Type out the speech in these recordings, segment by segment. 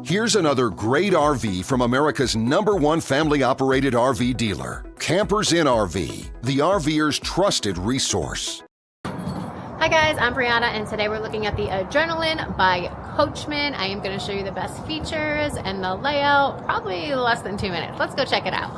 Here's another great RV from America's #1 family-operated RV dealer, Campers in RV, the RVer's trusted resource. Hi guys, I'm Brianna and today we're looking at the Adrenaline by Coachmen. I am going to show you the best features and the layout, probably less than 2 minutes. Let's go check it out.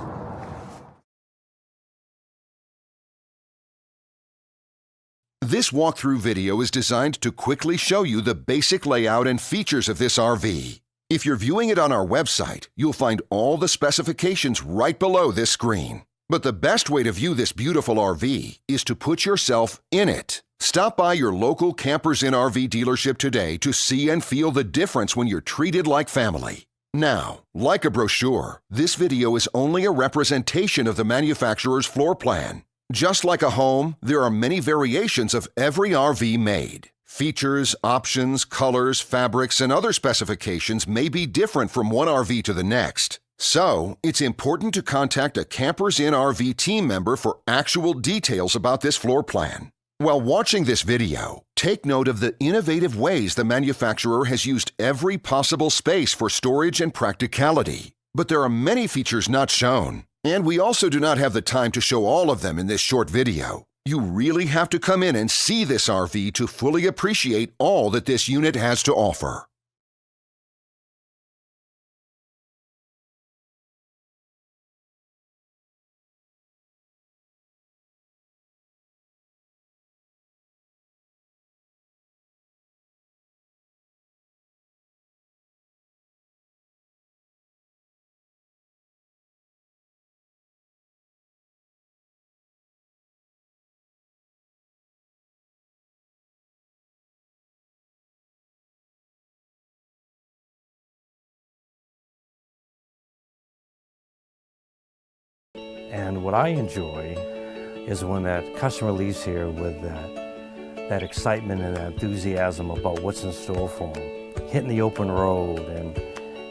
This walkthrough video is designed to quickly show you the basic layout and features of this RV. If you're viewing it on our website, you'll find all the specifications right below this screen. But the best way to view this beautiful RV is to put yourself in it. Stop by your local Campers in RV dealership today to see and feel the difference when you're treated like family. Now, like a brochure, this video is only a representation of the manufacturer's floor plan. Just like a home, there are many variations of every RV made. Features, options, colors, fabrics, and other specifications may be different from one RV to the next. So, it's important to contact a Campers in RV team member for actual details about this floor plan. While watching this video, take note of the innovative ways the manufacturer has used every possible space for storage and practicality. But there are many features not shown, and we also do not have the time to show all of them in this short video. You really have to come in and see this RV to fully appreciate all that this unit has to offer. And what I enjoy is when that customer leaves here with that excitement and that enthusiasm about what's in store for them. Hitting the open road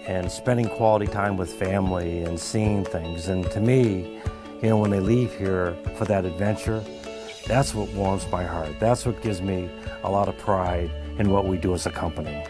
and spending quality time with family and seeing things. And to me, you know, when they leave here for that adventure, that's what warms my heart. That's what gives me a lot of pride in what we do as a company.